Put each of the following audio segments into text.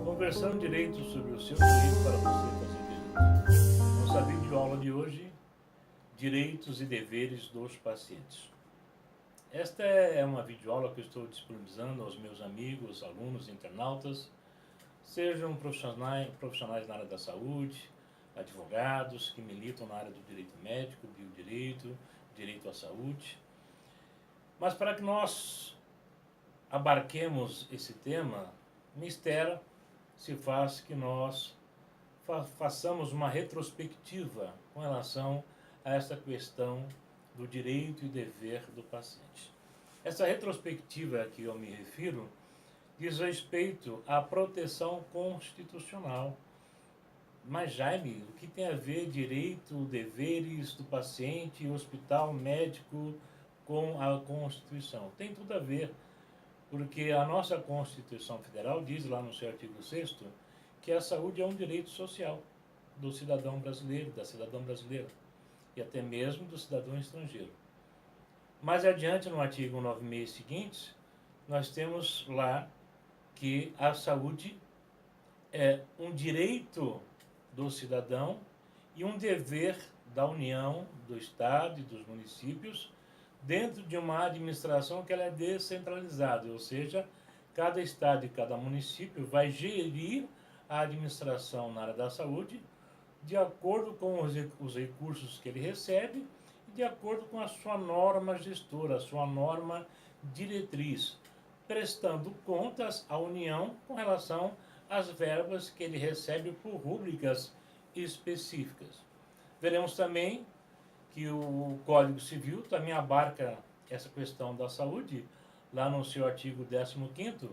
Conversando direito sobre o seu direito para você fazer direito. Nossa videoaula de hoje, direitos e deveres dos pacientes. Esta é uma videoaula que eu estou disponibilizando aos meus amigos, alunos, internautas, sejam profissionais na área da saúde, advogados que militam na área do direito médico, biodireito, direito à saúde. Mas para que nós abarquemos esse tema, mistério se faz que nós façamos uma retrospectiva com relação a essa questão do direito e dever do paciente. Essa retrospectiva a que eu me refiro diz respeito à proteção constitucional. Mas, Jaime, o que tem a ver direito, deveres do paciente, hospital, médico com a Constituição? Tem tudo a ver, porque a nossa Constituição Federal diz lá no seu artigo 6º que a saúde é um direito social do cidadão brasileiro, da cidadã brasileira e até mesmo do cidadão estrangeiro. Mais adiante, no artigo 96 seguintes, nós temos lá que a saúde é um direito do cidadão e um dever da União, do Estado e dos municípios, dentro de uma administração que ela é descentralizada, ou seja, cada estado e cada município vai gerir a administração na área da saúde de acordo com os recursos que ele recebe e de acordo com a sua norma gestora, a sua norma diretriz, prestando contas à União com relação às verbas que ele recebe por rúbricas específicas. Veremos também que o Código Civil também abarca essa questão da saúde, lá no seu artigo 15º,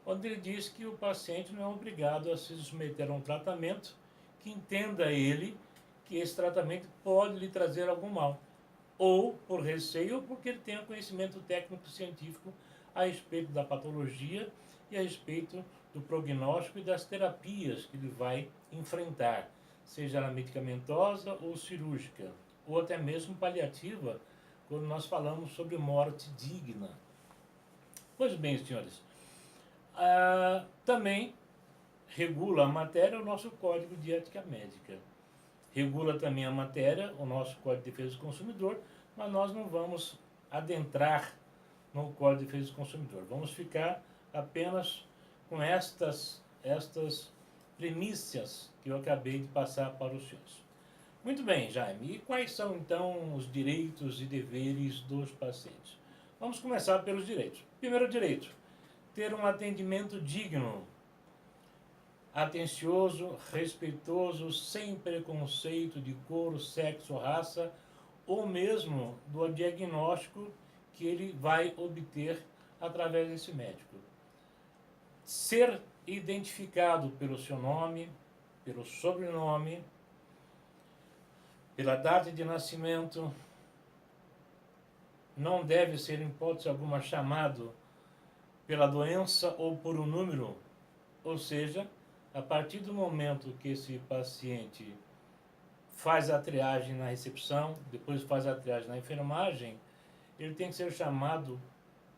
onde ele diz que o paciente não é obrigado a se submeter a um tratamento que entenda ele que esse tratamento pode lhe trazer algum mal, ou por receio, ou porque ele tenha conhecimento técnico-científico a respeito da patologia e a respeito do prognóstico e das terapias que ele vai enfrentar, seja ela medicamentosa ou cirúrgica, ou até mesmo paliativa, quando nós falamos sobre morte digna. Pois bem, senhores, também regula a matéria o nosso Código de Ética Médica. Regula também a matéria o nosso Código de Defesa do Consumidor, mas nós não vamos adentrar no Código de Defesa do Consumidor. Vamos ficar apenas com estas premissas que eu acabei de passar para os senhores. Muito bem, Jaime. E quais são, então, os direitos e deveres dos pacientes? Vamos começar pelos direitos. Primeiro direito, ter um atendimento digno, atencioso, respeitoso, sem preconceito de cor, sexo, raça, ou mesmo do diagnóstico que ele vai obter através desse médico. Ser identificado pelo seu nome, pelo sobrenome, pela data de nascimento, não deve ser, em hipótese alguma, chamado pela doença ou por um número, ou seja, a partir do momento que esse paciente faz a triagem na recepção, depois faz a triagem na enfermagem, ele tem que ser chamado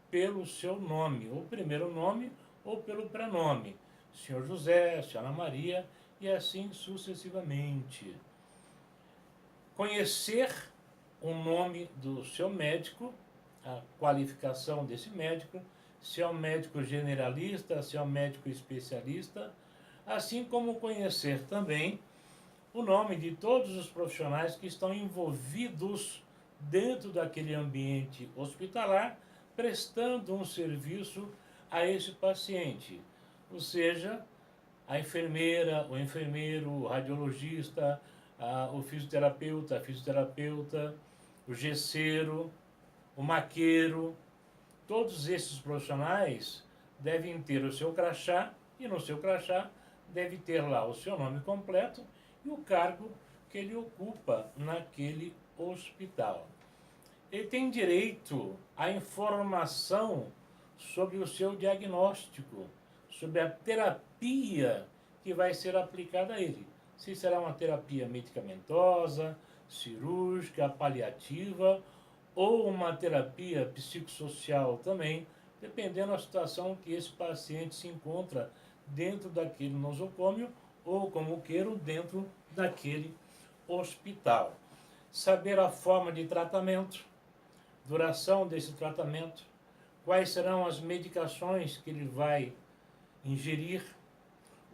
pelo seu nome, ou primeiro nome, ou pelo prenome, Senhor José, Senhora Maria, e assim sucessivamente. Conhecer o nome do seu médico, a qualificação desse médico, se é um médico generalista, se é um médico especialista, assim como conhecer também o nome de todos os profissionais que estão envolvidos dentro daquele ambiente hospitalar, prestando um serviço a esse paciente, ou seja, a enfermeira, o enfermeiro, o radiologista, o fisioterapeuta, a fisioterapeuta, o gesseiro, o maqueiro. Todos esses profissionais devem ter o seu crachá e no seu crachá deve ter lá o seu nome completo e o cargo que ele ocupa naquele hospital. Ele tem direito à informação sobre o seu diagnóstico, sobre a terapia que vai ser aplicada a ele. Se será uma terapia medicamentosa, cirúrgica, paliativa ou uma terapia psicossocial também, dependendo da situação que esse paciente se encontra dentro daquele nosocômio ou, como queiram, dentro daquele hospital. Saber a forma de tratamento, duração desse tratamento, quais serão as medicações que ele vai ingerir,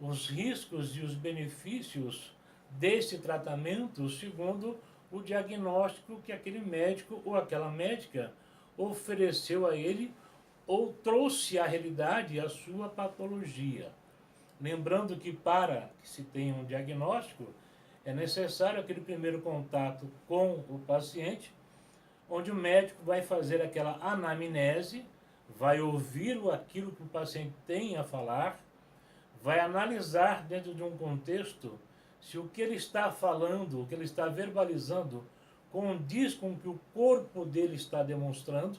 os riscos e os benefícios desse tratamento segundo o diagnóstico que aquele médico ou aquela médica ofereceu a ele ou trouxe à realidade a sua patologia. Lembrando que para que se tenha um diagnóstico, é necessário aquele primeiro contato com o paciente, onde o médico vai fazer aquela anamnese, vai ouvir aquilo que o paciente tem a falar, vai analisar dentro de um contexto se o que ele está falando, o que ele está verbalizando, condiz com o que o corpo dele está demonstrando,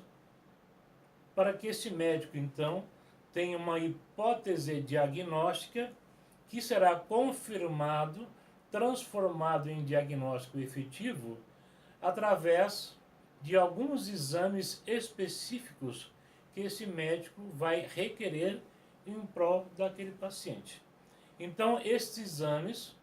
para que esse médico, então, tenha uma hipótese diagnóstica que será confirmado, transformado em diagnóstico efetivo, através de alguns exames específicos que esse médico vai requerer em prol daquele paciente. Então, esses exames,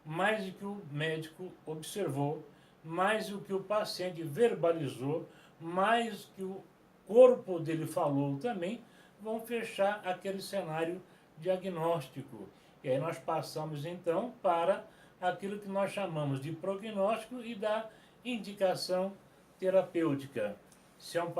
mais o que o médico observou, mais o que o paciente verbalizou, mais o que o corpo dele falou também, vão fechar aquele cenário diagnóstico. E aí nós passamos então para aquilo que nós chamamos de prognóstico e da indicação terapêutica. Se é um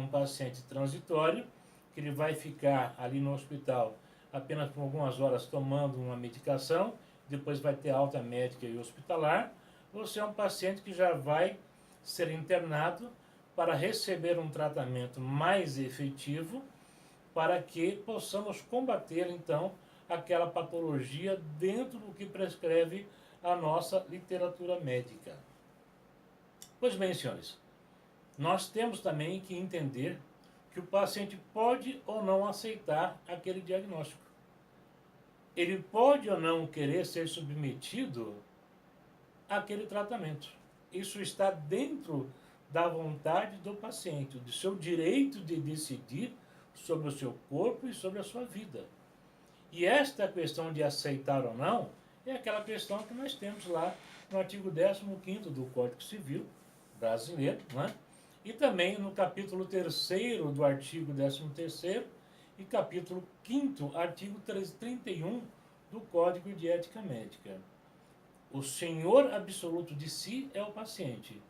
paciente transitório, que ele vai ficar ali no hospital apenas por algumas horas tomando uma medicação, depois vai ter alta médica e hospitalar, ou se é um paciente que já vai ser internado para receber um tratamento mais efetivo, para que possamos combater, então, aquela patologia dentro do que prescreve a nossa literatura médica. Pois bem, senhores, nós temos também que entender que o paciente pode ou não aceitar aquele diagnóstico. Ele pode ou não querer ser submetido àquele tratamento. Isso está dentro da vontade do paciente, do seu direito de decidir sobre o seu corpo e sobre a sua vida. E esta questão de aceitar ou não é aquela questão que nós temos lá no artigo 15º do Código Civil brasileiro, né? E também no capítulo 3º do artigo 13º e capítulo 5º, artigo 331 do Código de Ética Médica. O senhor absoluto de si é o paciente.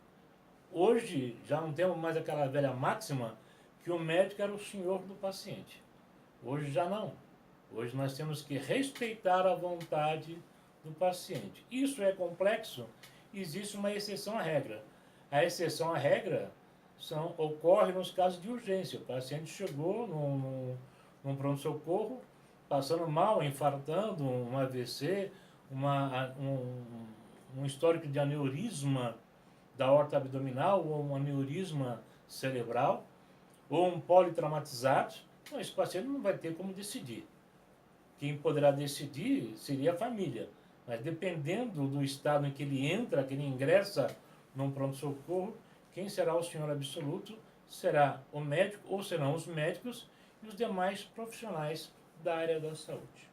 Hoje já não temos mais aquela velha máxima que o médico era o senhor do paciente. Hoje já não. Hoje nós temos que respeitar a vontade do paciente. Isso é complexo, existe uma exceção à regra. A exceção à regra ocorre nos casos de urgência. O paciente chegou num pronto-socorro, passando mal, infartando, um AVC, um histórico de aneurisma da aorta abdominal, ou um aneurisma cerebral, ou um politraumatizado. Então, esse paciente não vai ter como decidir. Quem poderá decidir seria a família. Mas dependendo do estado em que ele entra, que ele ingressa num pronto-socorro, quem será o senhor absoluto será o médico, ou serão os médicos e os demais profissionais da área da saúde.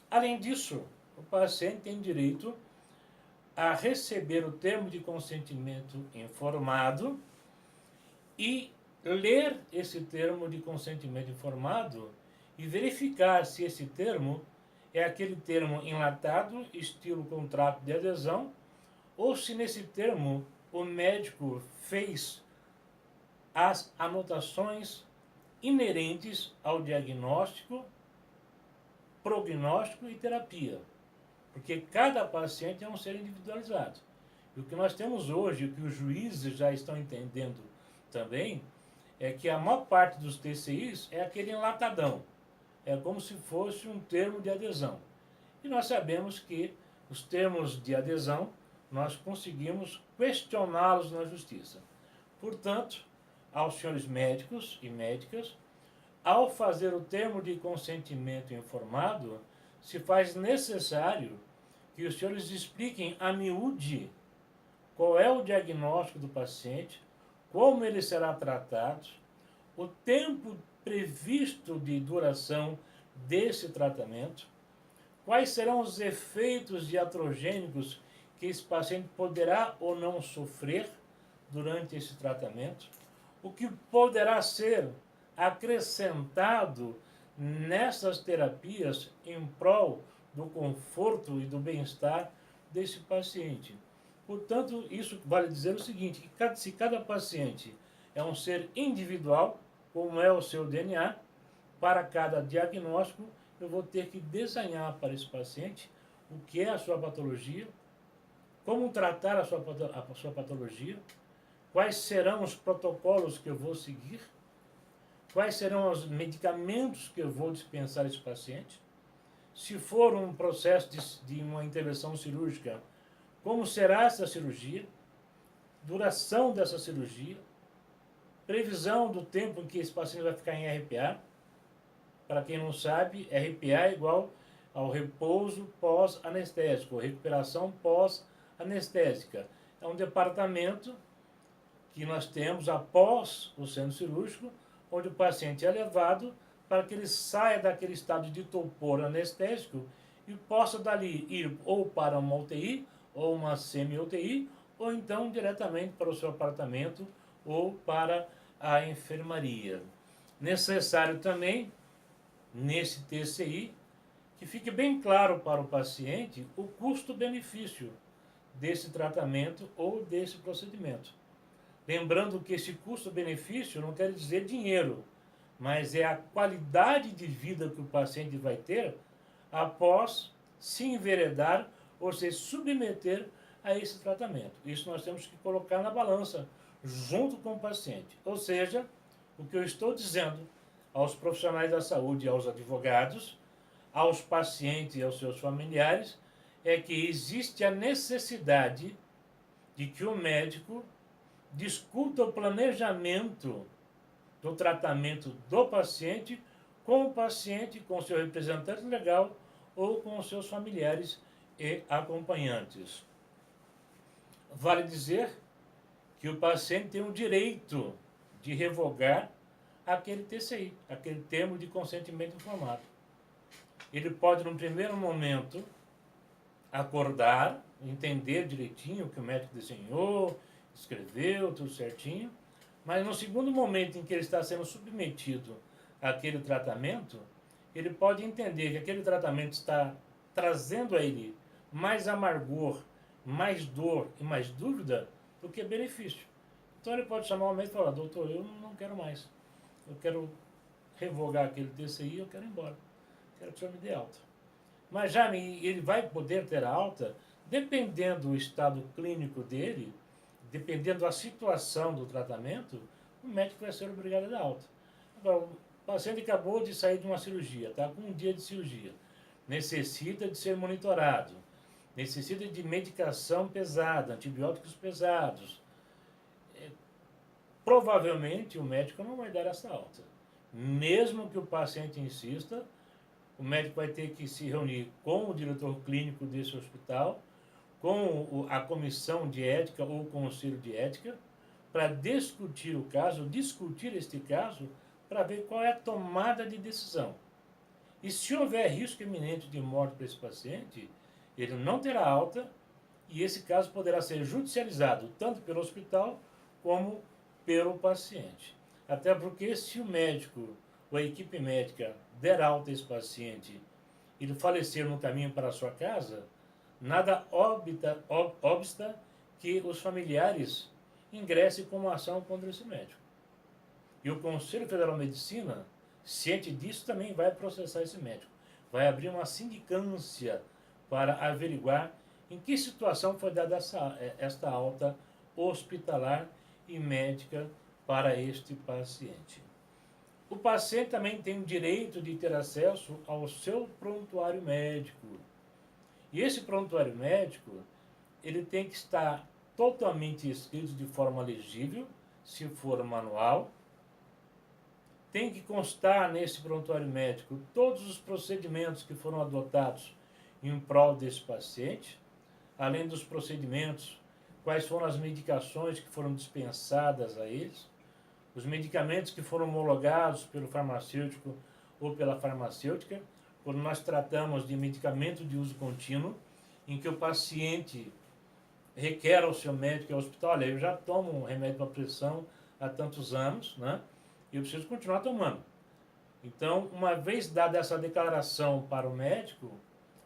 Além disso, o paciente tem direito a receber o termo de consentimento informado e ler esse termo de consentimento informado e verificar se esse termo é aquele termo enlatado, estilo contrato de adesão, ou se nesse termo o médico fez as anotações inerentes ao diagnóstico, prognóstico e terapia. Porque cada paciente é um ser individualizado. E o que nós temos hoje, o que os juízes já estão entendendo também, é que a maior parte dos TCIs é aquele enlatadão. É como se fosse um termo de adesão. E nós sabemos que os termos de adesão, nós conseguimos questioná-los na justiça. Portanto, aos senhores médicos e médicas, ao fazer o termo de consentimento informado, se faz necessário que os senhores expliquem a miúde qual é o diagnóstico do paciente, como ele será tratado, o tempo previsto de duração desse tratamento, quais serão os efeitos iatrogênicos que esse paciente poderá ou não sofrer durante esse tratamento, o que poderá ser acrescentado nessas terapias em prol do conforto e do bem-estar desse paciente. Portanto, isso vale dizer o seguinte, que se cada paciente é um ser individual, como é o seu DNA, para cada diagnóstico eu vou ter que desenhar para esse paciente o que é a sua patologia, como tratar a sua patologia, quais serão os protocolos que eu vou seguir, quais serão os medicamentos que eu vou dispensar a esse paciente, se for um processo de uma intervenção cirúrgica, como será essa cirurgia, duração dessa cirurgia, previsão do tempo em que esse paciente vai ficar em RPA. Para quem não sabe, RPA é igual ao repouso pós-anestésico, recuperação pós-anestésica. É um departamento que nós temos após o centro cirúrgico, onde o paciente é levado para que ele saia daquele estado de torpor anestésico e possa dali ir ou para uma UTI, ou uma semi-UTI, ou então diretamente para o seu apartamento ou para a enfermaria. Necessário também, nesse TCI, que fique bem claro para o paciente o custo-benefício desse tratamento ou desse procedimento. Lembrando que esse custo-benefício não quer dizer dinheiro, mas é a qualidade de vida que o paciente vai ter após se enveredar ou se submeter a esse tratamento. Isso nós temos que colocar na balança junto com o paciente. Ou seja, o que eu estou dizendo aos profissionais da saúde, aos advogados, aos pacientes e aos seus familiares, é que existe a necessidade de que o médico discuta o planejamento do tratamento do paciente com o paciente, com seu representante legal ou com os seus familiares e acompanhantes. Vale dizer que o paciente tem o direito de revogar aquele TCI, aquele termo de consentimento informado. Ele pode, num primeiro momento, acordar, entender direitinho o que o médico desenhou, escreveu, tudo certinho, mas no segundo momento em que ele está sendo submetido àquele tratamento, ele pode entender que aquele tratamento está trazendo a ele mais amargor, mais dor e mais dúvida do que benefício. Então ele pode chamar o médico e falar: doutor, eu não quero mais, eu quero revogar aquele TCI, eu quero ir embora, quero que o senhor me dê alta. Mas já ele vai poder ter a alta dependendo do estado clínico dele, dependendo da situação do tratamento, o médico vai ser obrigado a dar alta. Agora, o paciente acabou de sair de uma cirurgia, está com um dia de cirurgia, necessita de ser monitorado, necessita de medicação pesada, antibióticos pesados. Provavelmente o médico não vai dar essa alta. Mesmo que o paciente insista, o médico vai ter que se reunir com o diretor clínico desse hospital, com a comissão de ética ou o conselho de ética, para discutir o caso, discutir este caso, para ver qual é a tomada de decisão. E se houver risco iminente de morte para esse paciente, ele não terá alta e esse caso poderá ser judicializado tanto pelo hospital como pelo paciente. Até porque se o médico ou a equipe médica der alta a esse paciente e ele falecer no caminho para a sua casa, nada obsta que os familiares ingressem com uma ação contra esse médico. E o Conselho Federal de Medicina, ciente disso, também vai processar esse médico. Vai abrir uma sindicância para averiguar em que situação foi dada esta alta hospitalar e médica para este paciente. O paciente também tem o direito de ter acesso ao seu prontuário médico. E esse prontuário médico, ele tem que estar totalmente escrito de forma legível, se for manual. Tem que constar nesse prontuário médico todos os procedimentos que foram adotados em prol desse paciente, além dos procedimentos quais foram as medicações que foram dispensadas a eles, os medicamentos que foram homologados pelo farmacêutico ou pela farmacêutica, quando nós tratamos de medicamento de uso contínuo, em que o paciente requer ao seu médico e ao hospital: olha, eu já tomo um remédio para pressão há tantos anos, né? E eu preciso continuar tomando. Então, uma vez dada essa declaração para o médico,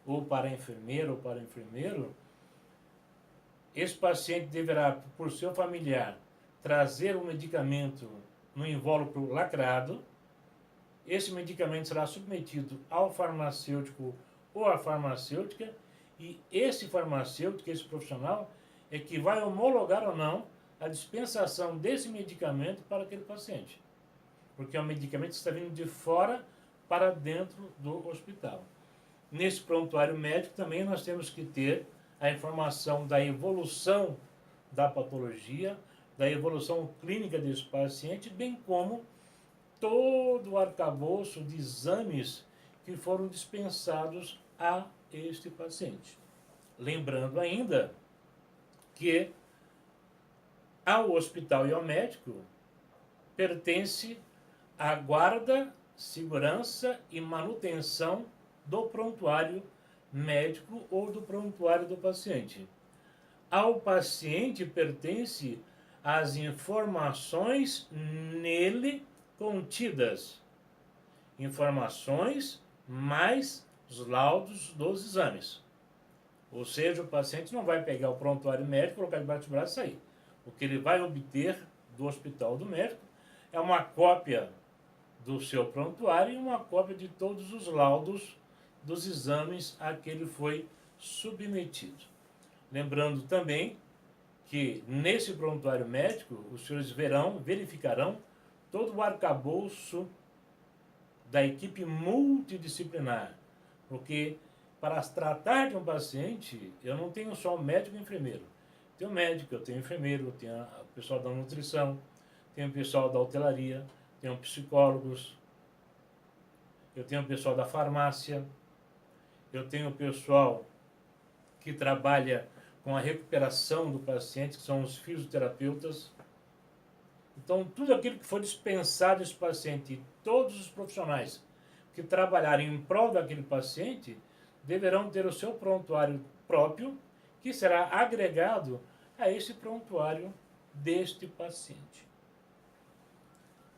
ou para a enfermeira, ou para o enfermeiro, esse paciente deverá, por seu familiar, trazer o medicamento no invólucro lacrado. Esse medicamento será submetido ao farmacêutico ou à farmacêutica, e esse farmacêutico, esse profissional, é que vai homologar ou não a dispensação desse medicamento para aquele paciente. Porque é um medicamento que está vindo de fora para dentro do hospital. Nesse prontuário médico também nós temos que ter a informação da evolução da patologia, da evolução clínica desse paciente, bem como todo o arcabouço de exames que foram dispensados a este paciente. Lembrando ainda que ao hospital e ao médico pertence a guarda, segurança e manutenção do prontuário médico ou do prontuário do paciente. Ao paciente pertence as informações nele contidas, informações mais os laudos dos exames. Ou seja, o paciente não vai pegar o prontuário médico, colocar debaixo do braço e sair. O que ele vai obter do hospital do médico é uma cópia do seu prontuário e uma cópia de todos os laudos dos exames a que ele foi submetido. Lembrando também que nesse prontuário médico os senhores verificarão todo o arcabouço da equipe multidisciplinar, porque para tratar de um paciente eu não tenho só o médico e o enfermeiro. Tenho médico, eu tenho enfermeiro, eu tenho o pessoal da nutrição, tenho o pessoal da hotelaria, tenho psicólogos, eu tenho o pessoal da farmácia, eu tenho o pessoal que trabalha com a recuperação do paciente, que são os fisioterapeutas. Então, tudo aquilo que for dispensado esse paciente, e todos os profissionais que trabalharem em prol daquele paciente, deverão ter o seu prontuário próprio, que será agregado a esse prontuário deste paciente.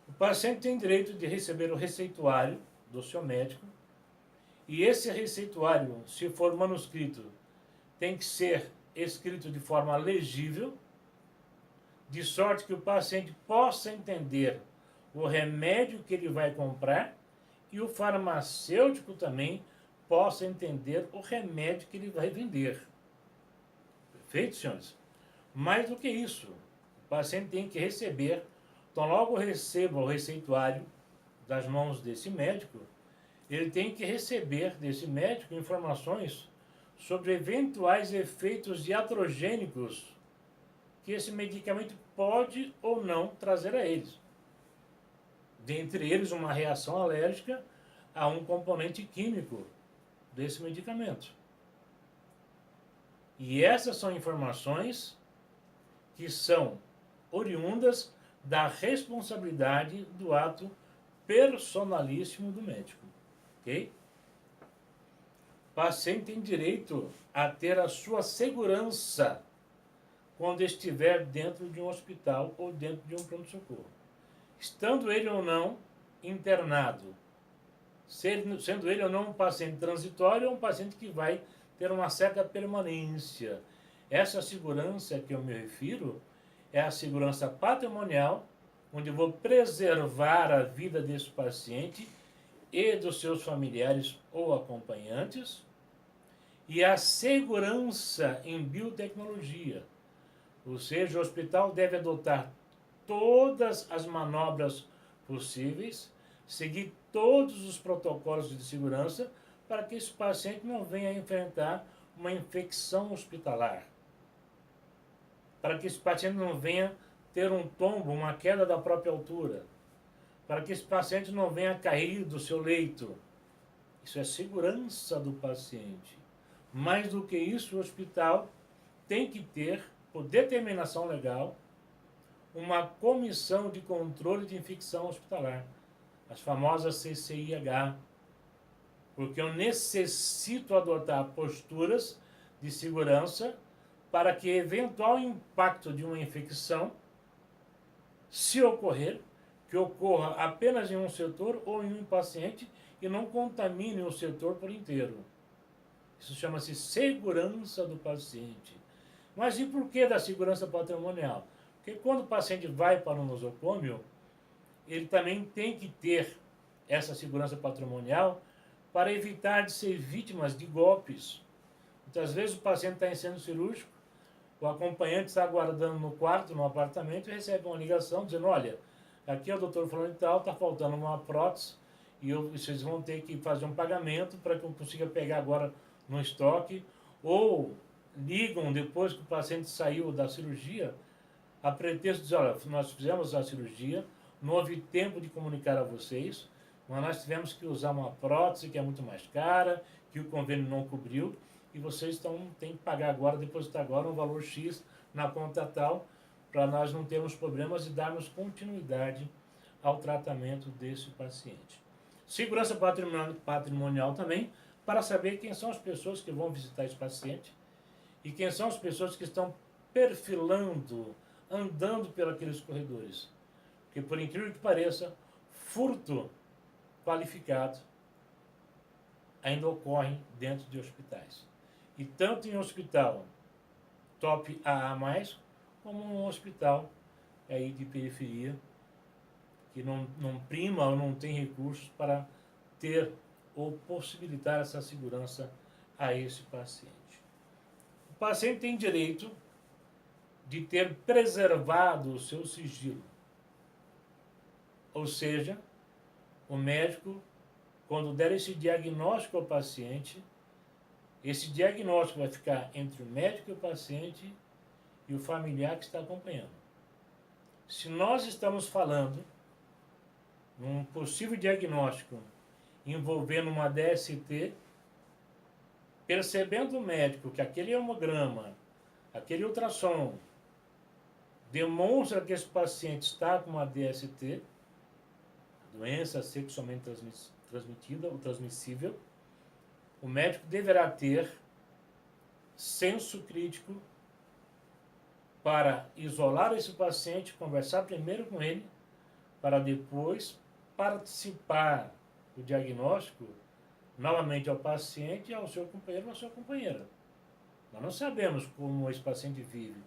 O paciente tem direito de receber o receituário do seu médico, e esse receituário, se for manuscrito, tem que ser escrito de forma legível, de sorte que o paciente possa entender o remédio que ele vai comprar e o farmacêutico também possa entender o remédio que ele vai vender. Perfeito, senhores? Mais do que isso, o paciente tem que receber, então logo receba o receituário das mãos desse médico, ele tem que receber desse médico informações sobre eventuais efeitos iatrogênicos que esse medicamento pode ou não trazer a eles. Dentre eles, uma reação alérgica a um componente químico desse medicamento. E essas são informações que são oriundas da responsabilidade do ato personalíssimo do médico. Ok? O paciente tem direito a ter a sua segurança quando estiver dentro de um hospital ou dentro de um pronto-socorro. Estando ele ou não internado, sendo ele ou não um paciente transitório ou um paciente que vai ter uma certa permanência. Essa segurança que eu me refiro é a segurança patrimonial, onde eu vou preservar a vida desse paciente e dos seus familiares ou acompanhantes, e a segurança em biotecnologia. Ou seja, o hospital deve adotar todas as manobras possíveis, seguir todos os protocolos de segurança para que esse paciente não venha a enfrentar uma infecção hospitalar, para que esse paciente não venha ter um tombo, uma queda da própria altura, para que esse paciente não venha a cair do seu leito. Isso é segurança do paciente. Mais do que isso, o hospital tem que ter por determinação legal, uma comissão de controle de infecção hospitalar, as famosas CCIH, porque eu necessito adotar posturas de segurança para que eventual impacto de uma infecção, se ocorrer, que ocorra apenas em um setor ou em um paciente e não contamine o setor por inteiro. Isso chama-se segurança do paciente. Mas e por que da segurança patrimonial? Porque quando o paciente vai para o nosocômio, ele também tem que ter essa segurança patrimonial para evitar de ser vítimas de golpes. Muitas vezes o paciente está em centro cirúrgico, o acompanhante está aguardando no quarto, no apartamento, e recebe uma ligação dizendo, olha, aqui é o doutor fulano e tal, está faltando uma prótese, e vocês vão ter que fazer um pagamento para que eu consiga pegar agora no estoque, ou ligam depois que o paciente saiu da cirurgia, a pretexto de dizer, olha, nós fizemos a cirurgia, não houve tempo de comunicar a vocês, mas nós tivemos que usar uma prótese que é muito mais cara, que o convênio não cobriu, e vocês têm que pagar agora, depositar agora um valor X na conta tal, para nós não termos problemas e darmos continuidade ao tratamento desse paciente. Segurança patrimonial também, para saber quem são as pessoas que vão visitar esse paciente e quem são as pessoas que estão perfilando, andando pelos corredores. Porque, por incrível que pareça, furto qualificado ainda ocorre dentro de hospitais. E tanto em hospital top AA+, como um hospital aí de periferia, que não prima ou não tem recursos para ter ou possibilitar essa segurança a esse paciente. O paciente tem direito de ter preservado o seu sigilo. Ou seja, o médico, quando der esse diagnóstico ao paciente, esse diagnóstico vai ficar entre o médico e o paciente e o familiar que está acompanhando. Se nós estamos falando num possível diagnóstico envolvendo uma DST, percebendo o médico que aquele hemograma, aquele ultrassom, demonstra que esse paciente está com uma DST, doença sexualmente transmitida ou transmissível, o médico deverá ter senso crítico para isolar esse paciente, conversar primeiro com ele, para depois participar do diagnóstico novamente ao paciente e ao seu companheiro ou à sua companheira. Nós não sabemos como esse paciente vive,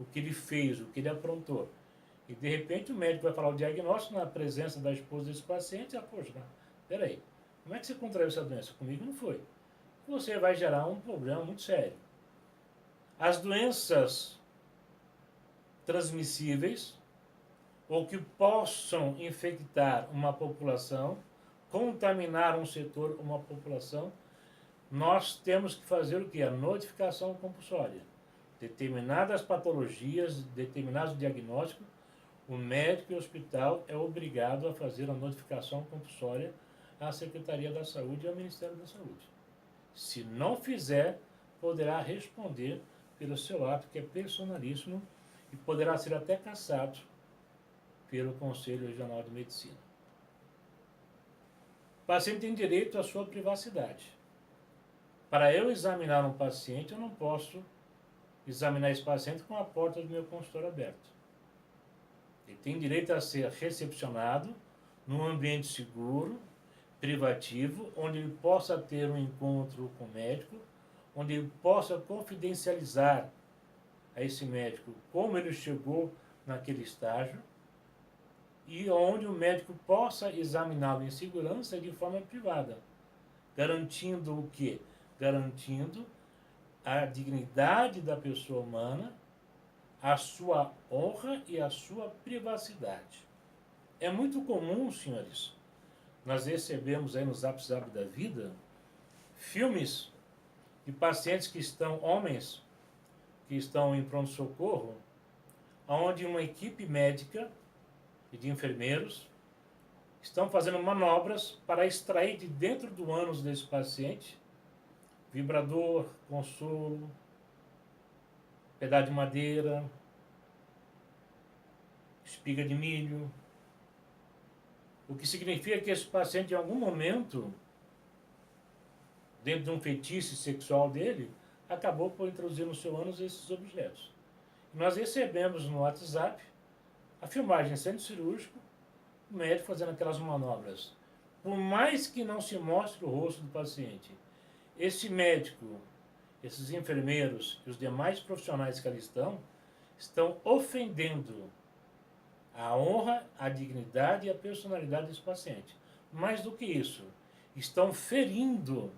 o que ele fez, o que ele aprontou. E de repente o médico vai falar o diagnóstico na presença da esposa desse paciente e poxa, peraí, como é que você contraiu essa doença? Comigo não foi. Você vai gerar um problema muito sério. As doenças transmissíveis ou que possam infectar uma população, contaminar um setor, uma população, nós temos que fazer o que? A notificação compulsória. Determinadas patologias, determinados diagnósticos, o médico e o hospital é obrigado a fazer a notificação compulsória à Secretaria da Saúde e ao Ministério da Saúde. Se não fizer, poderá responder pelo seu ato, que é personalíssimo, e poderá ser até cassado pelo Conselho Regional de Medicina. O paciente tem direito à sua privacidade. Para eu examinar um paciente, eu não posso examinar esse paciente com a porta do meu consultório aberta. Ele tem direito a ser recepcionado num ambiente seguro, privativo, onde ele possa ter um encontro com o médico, onde ele possa confidencializar a esse médico como ele chegou naquele estágio e onde o médico possa examiná-lo em segurança de forma privada, garantindo o quê? Garantindo a dignidade da pessoa humana, a sua honra e a sua privacidade. É muito comum, senhores, nós recebemos aí no Zap Zap da vida filmes de pacientes que estão, homens que estão em pronto-socorro, onde uma equipe médica e de enfermeiros estão fazendo manobras para extrair de dentro do ânus desse paciente vibrador, consolo, pedaço de madeira, espiga de milho. O que significa que esse paciente, em algum momento, dentro de um fetiche sexual dele, acabou por introduzir no seu ânus esses objetos. Nós recebemos no WhatsApp a filmagem em centro cirúrgico, o médico fazendo aquelas manobras. Por mais que não se mostre o rosto do paciente, esse médico, esses enfermeiros e os demais profissionais que ali estão ofendendo a honra, a dignidade e a personalidade desse paciente. Mais do que isso, estão ferindo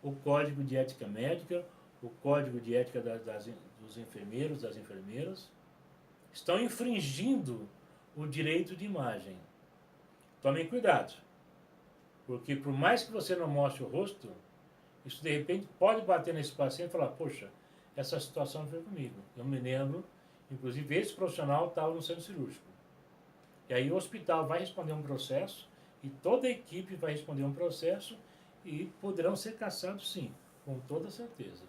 o código de ética médica, o código de ética dos enfermeiros, das enfermeiras, estão infringindo o direito de imagem. Tomem cuidado, porque por mais que você não mostre o rosto, isso de repente pode bater nesse paciente e falar, poxa, essa situação foi comigo. Eu me lembro, inclusive esse profissional estava no centro cirúrgico. E aí o hospital vai responder um processo, e toda a equipe vai responder um processo, e poderão ser caçados sim, com toda certeza.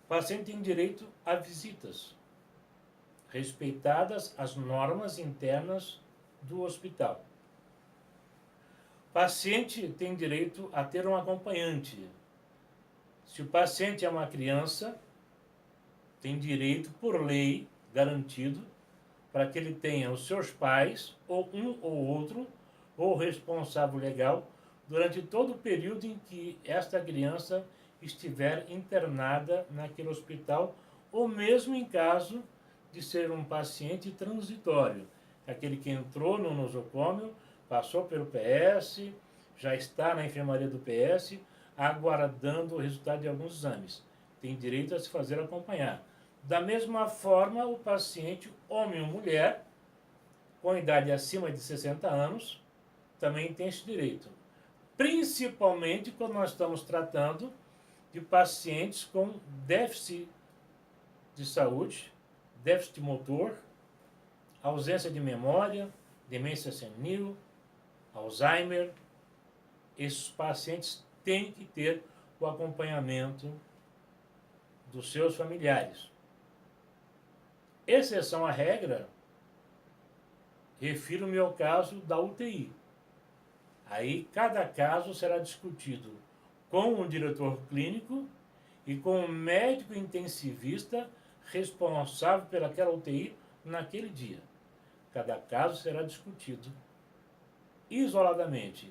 O paciente tem direito a visitas, respeitadas as normas internas do hospital. O paciente tem direito a ter um acompanhante. Se o paciente é uma criança, tem direito, por lei, garantido, para que ele tenha os seus pais, ou um ou outro, ou responsável legal, durante todo o período em que esta criança estiver internada naquele hospital, ou mesmo em caso de ser um paciente transitório, aquele que entrou no nosocômio, passou pelo PS, já está na enfermaria do PS, aguardando o resultado de alguns exames. Tem direito a se fazer acompanhar. Da mesma forma, o paciente, homem ou mulher, com idade acima de 60 anos, também tem esse direito. Principalmente quando nós estamos tratando de pacientes com déficit de saúde, déficit motor, ausência de memória, demência senil, Alzheimer. Esses pacientes têm que ter o acompanhamento dos seus familiares. Exceção à regra, refiro-me ao caso da UTI. Aí cada caso será discutido com o diretor clínico e com o médico intensivista responsável pelaquela UTI naquele dia. Cada caso será discutido isoladamente.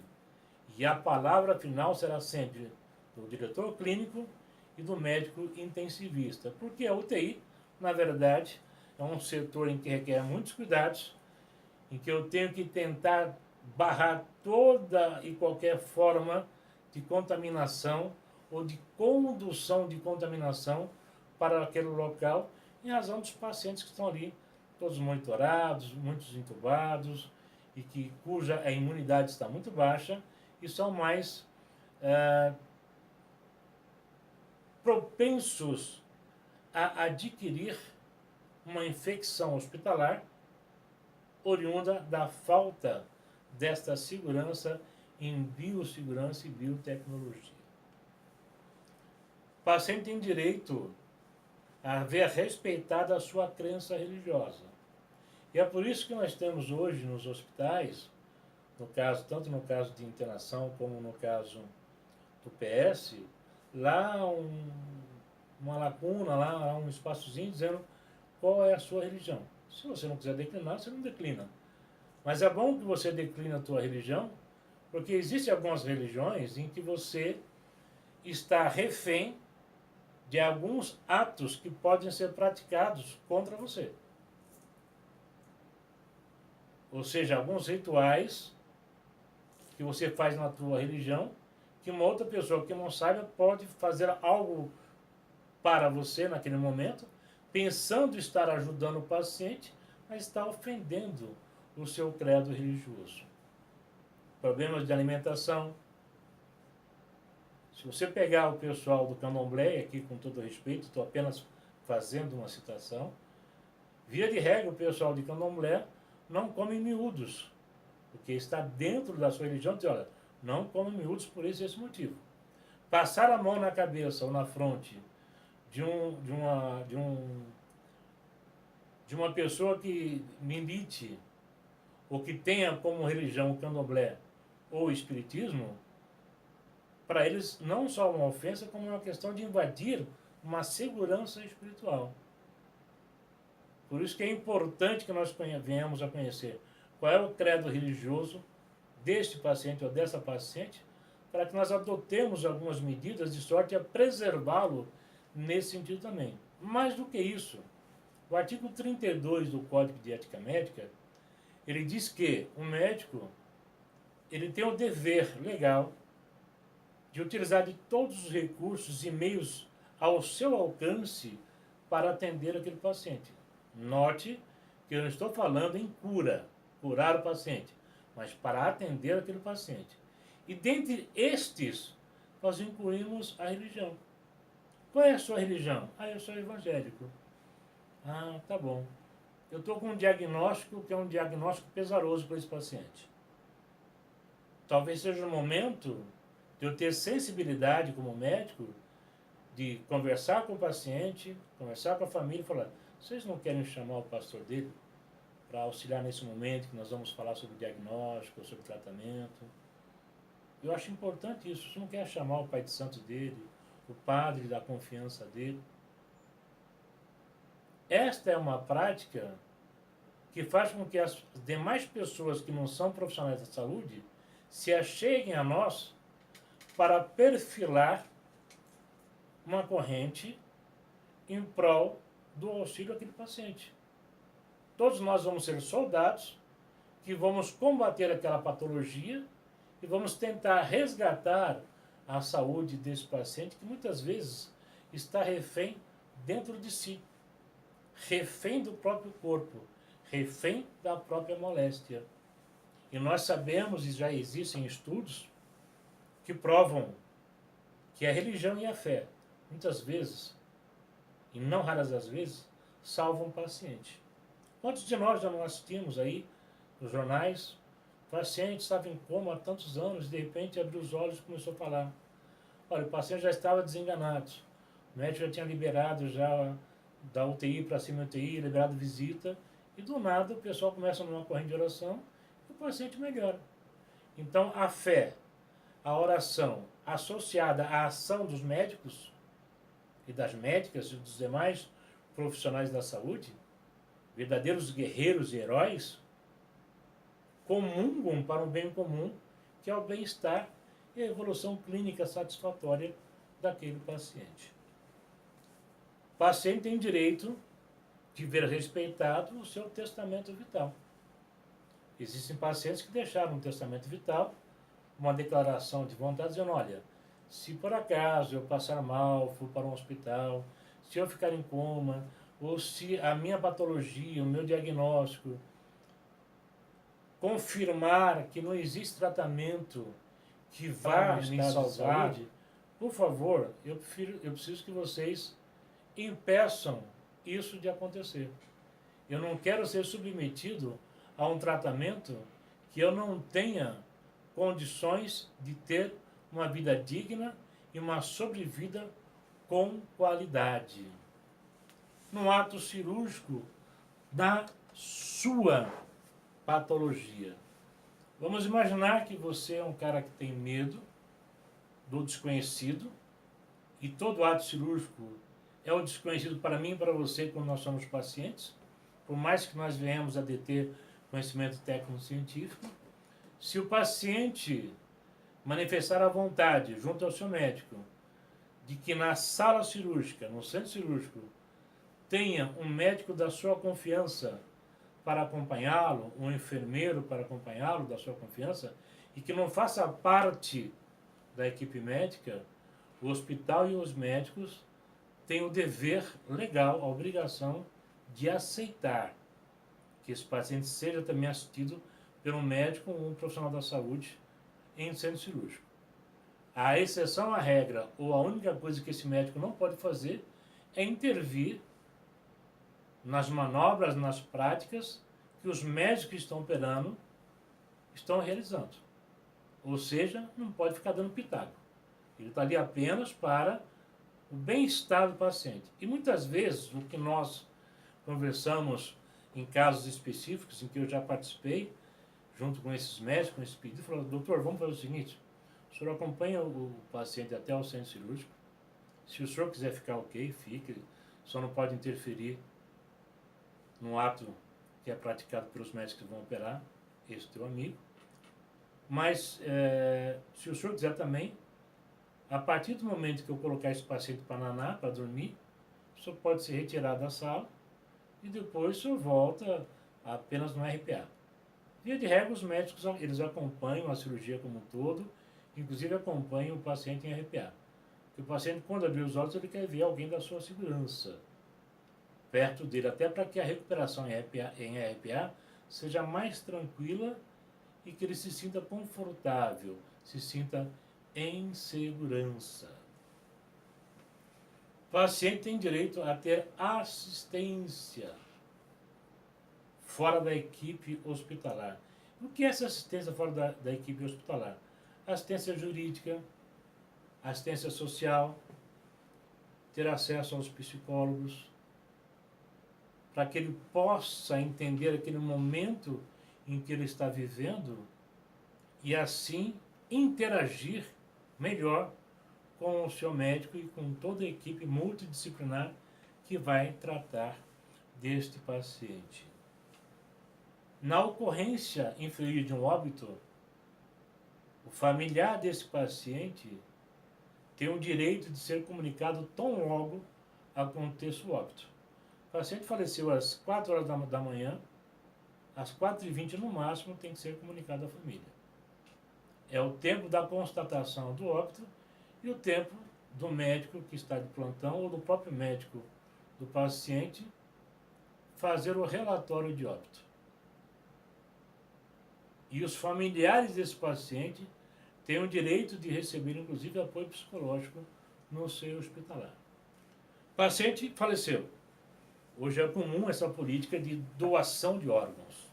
E a palavra final será sempre do diretor clínico e do médico intensivista. Porque a UTI, na verdade, é um setor em que requer muitos cuidados, em que eu tenho que tentar barrar toda e qualquer forma de contaminação ou de condução de contaminação para aquele local, em razão dos pacientes que estão ali, todos monitorados, muitos intubados, e cuja a imunidade está muito baixa, e são mais propensos a adquirir uma infecção hospitalar oriunda da falta desta segurança em biossegurança e biotecnologia. O paciente tem direito a ver respeitada a sua crença religiosa. E é por isso que nós temos hoje nos hospitais, no caso, tanto no caso de internação como no caso do PS, lá uma lacuna, lá um espaçozinho dizendo qual é a sua religião. Se você não quiser declinar, você não declina. Mas é bom que você decline a tua religião, porque existem algumas religiões em que você está refém de alguns atos que podem ser praticados contra você. Ou seja, alguns rituais que você faz na tua religião, que uma outra pessoa que não saiba pode fazer algo para você naquele momento, pensando estar ajudando o paciente, mas está ofendendo o seu credo religioso. Problemas de alimentação. Se você pegar o pessoal do candomblé, aqui com todo respeito, estou apenas fazendo uma citação, via de regra o pessoal de candomblé não come miúdos, porque está dentro da sua religião, diz, olha, não come miúdos por esse motivo. Passar a mão na cabeça ou na fronte de uma pessoa que milite ou que tenha como religião o candomblé ou o espiritismo, para eles não só uma ofensa, como uma questão de invadir uma segurança espiritual. Por isso que é importante que nós venhamos a conhecer qual é o credo religioso deste paciente ou dessa paciente, para que nós adotemos algumas medidas de sorte a preservá-lo nesse sentido também. Mais do que isso, o artigo 32 do Código de Ética Médica, ele diz que o médico ele tem o dever legal de utilizar de todos os recursos e meios ao seu alcance para atender aquele paciente. Note que eu não estou falando em curar o paciente, mas para atender aquele paciente. E dentre estes, nós incluímos a religião. Qual é a sua religião? Eu sou evangélico. Tá bom. Eu estou com um diagnóstico que é um diagnóstico pesaroso para esse paciente. Talvez seja o momento de eu ter sensibilidade como médico de conversar com o paciente, conversar com a família e falar: vocês não querem chamar o pastor dele para auxiliar nesse momento que nós vamos falar sobre o diagnóstico, sobre o tratamento? Eu acho importante isso. Você não quer chamar o pai de santo dele, o padre da confiança dele? Esta é uma prática que faz com que as demais pessoas que não são profissionais da saúde se acheguem a nós para perfilar uma corrente em prol do auxílio àquele paciente. Todos nós vamos ser soldados que vamos combater aquela patologia e vamos tentar resgatar a saúde desse paciente que muitas vezes está refém dentro de si, refém do próprio corpo, refém da própria moléstia. E nós sabemos, e já existem estudos que provam que a religião e a fé, muitas vezes, e não raras das vezes, salvam o paciente. Quantos de nós já não assistimos aí nos jornais, o paciente estava em coma há tantos anos, e de repente abriu os olhos e começou a falar. Olha, o paciente já estava desenganado, o médico já tinha liberado já da UTI para cima da UTI, liberado visita, e do nada o pessoal começa numa corrente de oração e o paciente melhora. Então a fé, a oração associada à ação dos médicos e das médicas e dos demais profissionais da saúde, verdadeiros guerreiros e heróis, comungam para um bem comum, que é o bem-estar e a evolução clínica satisfatória daquele paciente. O paciente tem direito de ver respeitado o seu testamento vital. Existem pacientes que deixaram um testamento vital, uma declaração de vontade, dizendo: olha, se por acaso eu passar mal, for para um hospital, se eu ficar em coma, ou se a minha patologia, o meu diagnóstico confirmar que não existe tratamento que vá me salvar, por favor, eu preciso que vocês impeçam isso de acontecer. Eu não quero ser submetido a um tratamento que eu não tenha condições de ter uma vida digna e uma sobrevida com qualidade. No ato cirúrgico da sua patologia. Vamos imaginar que você é um cara que tem medo do desconhecido, e todo ato cirúrgico é o desconhecido para mim e para você quando nós somos pacientes, por mais que nós venhamos a deter conhecimento técnico-científico. Se o paciente manifestar a vontade junto ao seu médico de que na sala cirúrgica, no centro cirúrgico, tenha um médico da sua confiança para acompanhá-lo, um enfermeiro para acompanhá-lo da sua confiança, e que não faça parte da equipe médica, o hospital e os médicos têm o dever legal, a obrigação de aceitar que esse paciente seja também assistido por um médico ou um profissional da saúde em centro cirúrgico. A exceção à regra, ou a única coisa que esse médico não pode fazer, é intervir nas manobras, nas práticas que os médicos que estão operando estão realizando. Ou seja, não pode ficar dando pitaco. Ele está ali apenas para o bem-estar do paciente. E muitas vezes o que nós conversamos em casos específicos em que eu já participei, junto com esses médicos, com esse pedido, falou: doutor, vamos fazer o seguinte, o senhor acompanha o paciente até o centro cirúrgico, se o senhor quiser ficar ok, fique, só não pode interferir no ato que é praticado pelos médicos que vão operar, esse teu amigo, mas se o senhor quiser também, a partir do momento que eu colocar esse paciente para nanar, para dormir, o senhor pode se retirar da sala e depois o senhor volta apenas no RPA. Via de regra, os médicos eles acompanham a cirurgia como um todo, inclusive acompanham o paciente em RPA. Porque o paciente, quando abrir os olhos, ele quer ver alguém da sua segurança perto dele, até para que a recuperação em RPA seja mais tranquila e que ele se sinta confortável, se sinta em segurança. O paciente tem direito a ter assistência fora da equipe hospitalar. O que é essa assistência fora da equipe hospitalar? Assistência jurídica, assistência social, ter acesso aos psicólogos, para que ele possa entender aquele momento em que ele está vivendo e assim interagir melhor com o seu médico e com toda a equipe multidisciplinar que vai tratar deste paciente. Na ocorrência infeliz de um óbito, o familiar desse paciente tem o direito de ser comunicado tão logo aconteça o óbito. O paciente faleceu às 4 horas da manhã, às 4h20 no máximo tem que ser comunicado à família. É o tempo da constatação do óbito e o tempo do médico que está de plantão ou do próprio médico do paciente fazer o relatório de óbito. E os familiares desse paciente têm o direito de receber, inclusive, apoio psicológico no seio hospitalar. O paciente faleceu. Hoje é comum essa política de doação de órgãos.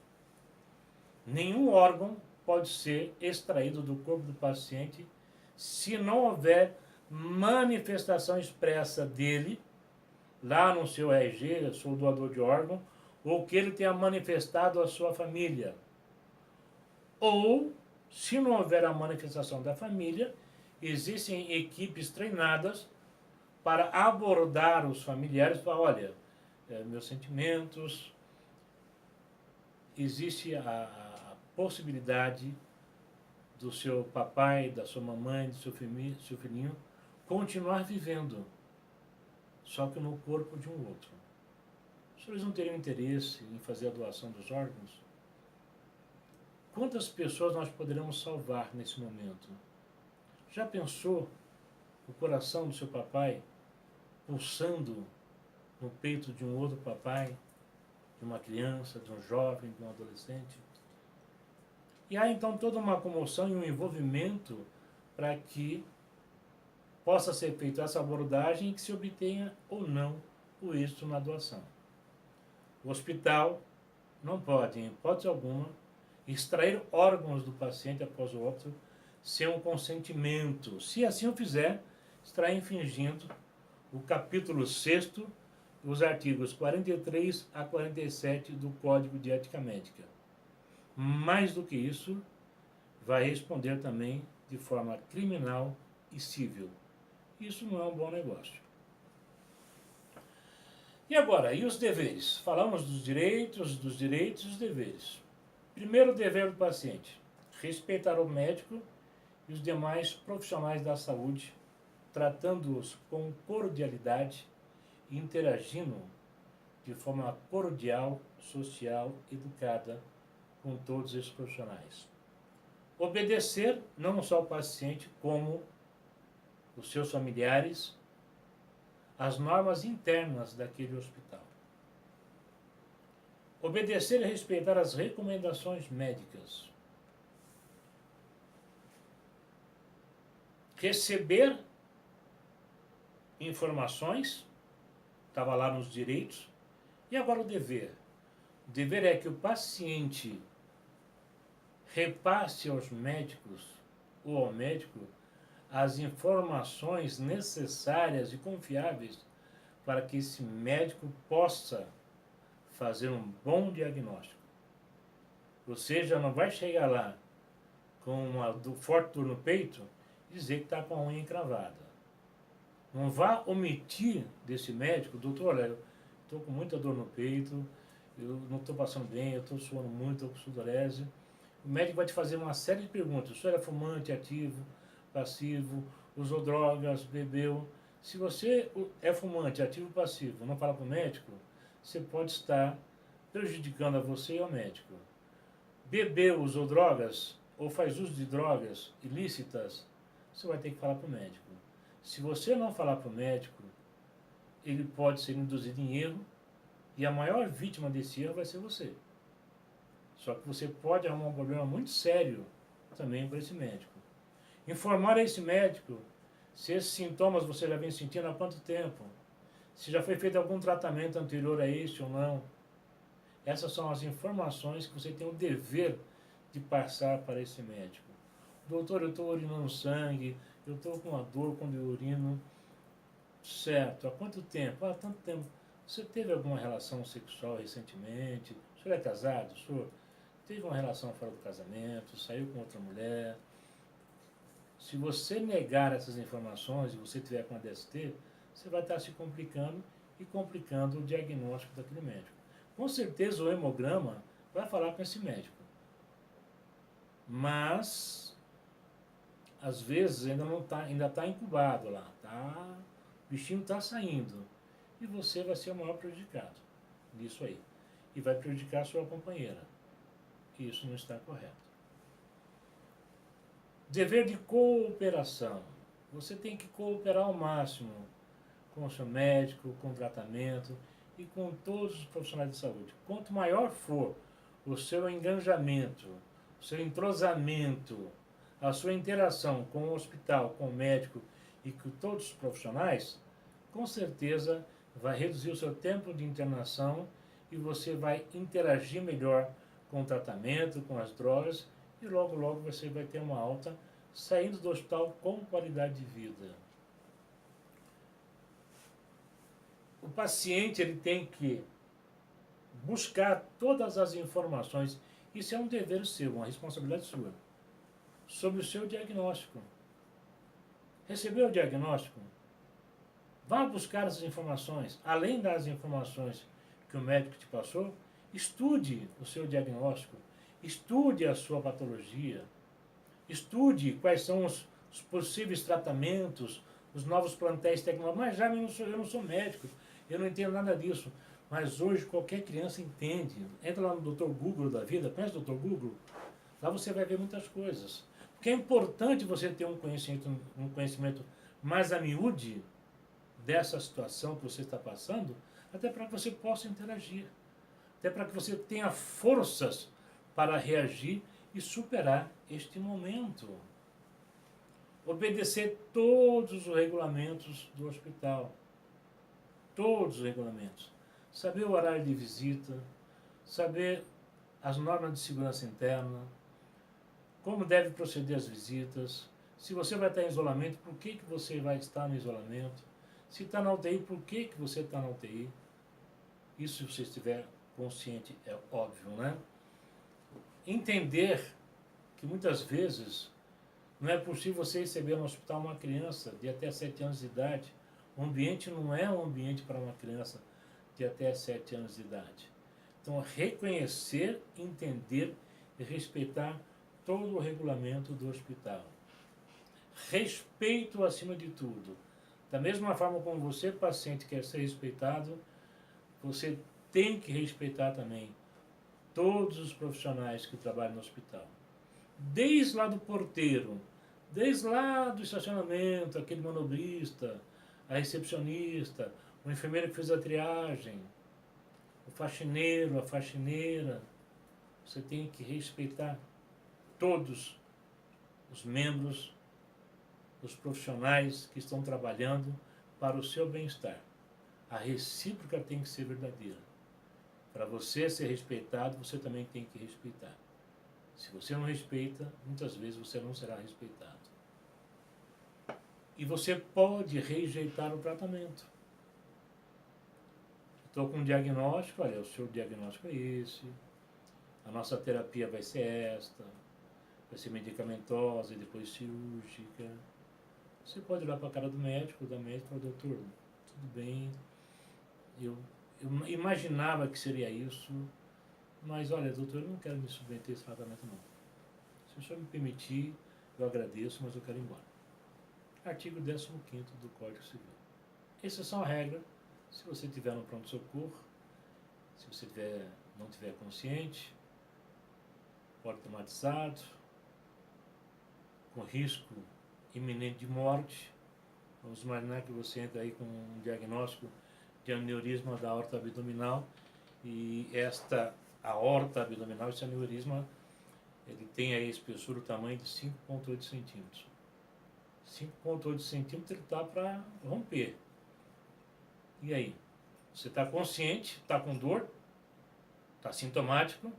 Nenhum órgão pode ser extraído do corpo do paciente se não houver manifestação expressa dele, lá no seu RG, eu sou doador de órgão, ou que ele tenha manifestado à sua família. Ou, se não houver a manifestação da família, existem equipes treinadas para abordar os familiares, para, olha, meus sentimentos, existe a possibilidade do seu papai, da sua mamãe, do seu filhinho, continuar vivendo, só que no corpo de um outro. Os senhores não teriam interesse em fazer a doação dos órgãos? Quantas pessoas nós poderemos salvar nesse momento? Já pensou o coração do seu papai pulsando no peito de um outro papai, de uma criança, de um jovem, de um adolescente? E há então toda uma comoção e um envolvimento para que possa ser feita essa abordagem e que se obtenha ou não o êxito na doação. O hospital não pode, em hipótese alguma, extrair órgãos do paciente após o óbito sem um consentimento. Se assim o fizer, estará infringindo o capítulo 6º, os artigos 43 a 47 do Código de Ética Médica. Mais do que isso, vai responder também de forma criminal e civil. Isso não é um bom negócio. E agora, e os deveres? Falamos dos direitos e os deveres. Primeiro dever do paciente: respeitar o médico e os demais profissionais da saúde, tratando-os com cordialidade e interagindo de forma cordial, social, educada com todos esses profissionais. Obedecer não só o paciente, como os seus familiares, as normas internas daquele hospital. Obedecer e respeitar as recomendações médicas. Receber informações, estava lá nos direitos, e agora o dever. O dever é que o paciente repasse aos médicos ou ao médico as informações necessárias e confiáveis para que esse médico possa fazer um bom diagnóstico. Você já não vai chegar lá com uma forte dor no peito e dizer que está com a unha encravada. Não vá omitir desse médico, doutor, olha, eu estou com muita dor no peito, eu não estou passando bem, eu estou suando muito, estou com sudorese. O médico vai te fazer uma série de perguntas. O senhor é fumante, ativo, passivo, usou drogas, bebeu? Se você é fumante, ativo, passivo, não fala para o médico, você pode estar prejudicando a você e ao médico. Bebeu, usou drogas, ou faz uso de drogas ilícitas, você vai ter que falar para o médico. Se você não falar para o médico, ele pode ser induzido em erro, e a maior vítima desse erro vai ser você. Só que você pode arrumar um problema muito sério também para esse médico. Informar a esse médico se esses sintomas você já vem sentindo há quanto tempo, se já foi feito algum tratamento anterior a este ou não. Essas são as informações que você tem o dever de passar para esse médico. Doutor, eu estou urinando sangue, eu estou com uma dor quando eu urino. Certo, há quanto tempo? Há tanto tempo. Você teve alguma relação sexual recentemente? O senhor é casado? O senhor teve uma relação fora do casamento? Saiu com outra mulher? Se você negar essas informações e você tiver com a DST, você vai estar se complicando e complicando o diagnóstico daquele médico. Com certeza o hemograma vai falar com esse médico. Mas, às vezes, ainda está incubado lá. O bichinho está saindo. E você vai ser o maior prejudicado nisso aí. E vai prejudicar a sua companheira. Isso não está correto. Dever de cooperação. Você tem que cooperar ao máximo com o seu médico, com o tratamento e com todos os profissionais de saúde. Quanto maior for o seu engajamento, o seu entrosamento, a sua interação com o hospital, com o médico e com todos os profissionais, com certeza vai reduzir o seu tempo de internação e você vai interagir melhor com o tratamento, com as drogas, e logo, logo você vai ter uma alta saindo do hospital com qualidade de vida. O paciente ele tem que buscar todas as informações, isso é um dever seu, uma responsabilidade sua, sobre o seu diagnóstico. Recebeu o diagnóstico? Vá buscar essas informações, além das informações que o médico te passou, estude o seu diagnóstico, estude a sua patologia, estude quais são os possíveis tratamentos, os novos plantéis tecnológicos. Mas já eu não sou médico, eu não entendo nada disso. Mas hoje qualquer criança entende. Entra lá no Dr. Google da vida, conhece o Dr. Google? Lá você vai ver muitas coisas. Porque é importante você ter um conhecimento mais a miúde dessa situação que você está passando, até para que você possa interagir, até para que você tenha forças para reagir e superar este momento. Obedecer todos os regulamentos do hospital, todos os regulamentos. Saber o horário de visita, saber as normas de segurança interna, como deve proceder as visitas, se você vai estar em isolamento, por que você vai estar no isolamento, se está na UTI, por que você está na UTI. Isso se você estiver consciente, é óbvio, né? Entender que muitas vezes não é possível você receber no hospital uma criança de até 7 anos de idade. O ambiente não é um ambiente para uma criança de até 7 anos de idade. Então, reconhecer, entender e respeitar todo o regulamento do hospital. Respeito acima de tudo. Da mesma forma como você, paciente, quer ser respeitado, você tem que respeitar também todos os profissionais que trabalham no hospital. Desde lá do porteiro, desde lá do estacionamento, aquele manobrista, a recepcionista, o enfermeiro que fez a triagem, o faxineiro, a faxineira. Você tem que respeitar todos os membros, os profissionais que estão trabalhando para o seu bem-estar. A recíproca tem que ser verdadeira. Para você ser respeitado, você também tem que respeitar. Se você não respeita, muitas vezes você não será respeitado. E você pode rejeitar o tratamento. Estou com um diagnóstico, olha, o seu diagnóstico é esse, a nossa terapia vai ser esta, vai ser medicamentosa e depois cirúrgica. Você pode ir lá para a cara do médico, da médica, e falar, doutor, tudo bem, eu imaginava que seria isso, mas olha, doutor, eu não quero me submeter a esse tratamento não. Se o senhor me permitir, eu agradeço, mas eu quero ir embora. Artigo 15º do Código Civil. Exceção à regra, se você estiver no pronto-socorro, se você não estiver consciente, traumatizado, com risco iminente de morte, vamos imaginar que você entra aí com um diagnóstico de aneurisma da aorta abdominal e esta aorta abdominal, esse aneurisma, ele tem aí a espessura, o tamanho de 5,8 centímetros. 5,8 centímetros ele está para romper. E aí? Você está consciente, está com dor, está sintomático,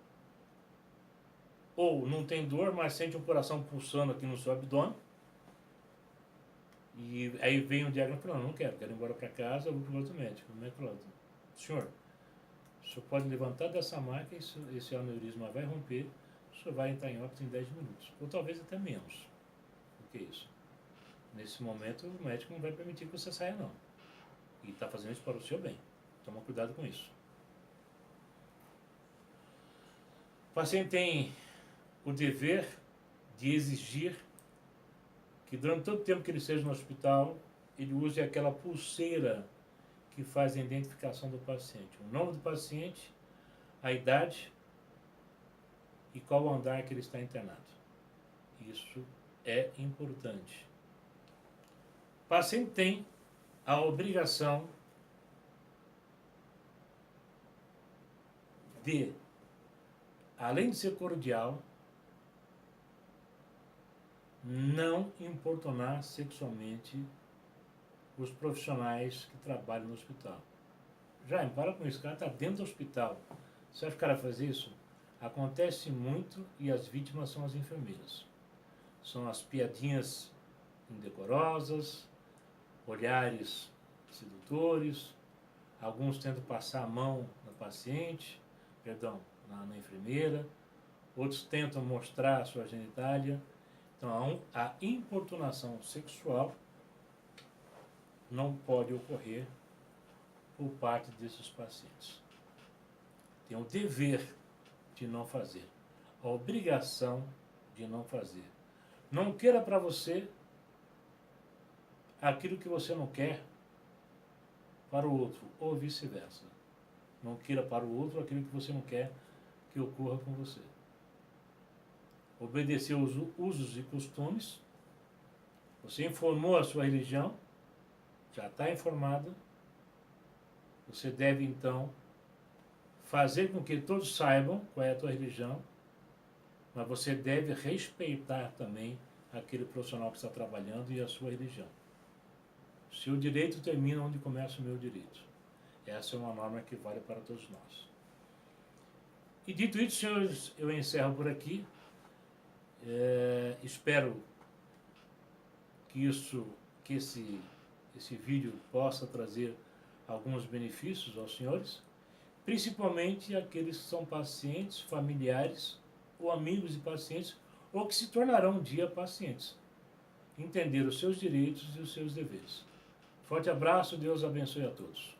ou não tem dor, mas sente um coração pulsando aqui no seu abdômen, e aí vem o diagnóstico, não quero ir embora para casa, eu vou para o outro médico. O médico falou, senhor, o senhor pode levantar dessa maca, esse aneurisma vai romper, o senhor vai entrar em óbito em 10 minutos, ou talvez até menos do que isso. Nesse momento o médico não vai permitir que você saia não, e está fazendo isso para o seu bem, toma cuidado com isso. O paciente tem o dever de exigir que durante todo o tempo que ele esteja no hospital, ele use aquela pulseira que faz a identificação do paciente. O nome do paciente, a idade e qual o andar que ele está internado. Isso é importante. O paciente tem a obrigação de, além de ser cordial, não importunar sexualmente os profissionais que trabalham no hospital. Jaime, para com isso, o cara está dentro do hospital. Você acha que o cara faz isso? Acontece muito e as vítimas são as enfermeiras. São as piadinhas indecorosas, olhares sedutores, alguns tentam passar a mão na paciente, na enfermeira, outros tentam mostrar a sua genitália. Então, a importunação sexual não pode ocorrer por parte desses pacientes. Tem o dever de não fazer, a obrigação de não fazer. Não queira para você aquilo que você não quer para o outro, ou vice-versa. Não queira para o outro aquilo que você não quer que ocorra com você. Obedecer aos usos e costumes, você informou a sua religião, já está informada, você deve então fazer com que todos saibam qual é a tua religião, mas você deve respeitar também aquele profissional que está trabalhando e a sua religião. Seu direito termina onde começa o meu direito. Essa é uma norma que vale para todos nós. E dito isso, senhores, eu encerro por aqui. Espero que esse vídeo possa trazer alguns benefícios aos senhores, principalmente aqueles que são pacientes, familiares ou amigos de pacientes, ou que se tornarão um dia pacientes. Entender os seus direitos e os seus deveres. Forte abraço, Deus abençoe a todos.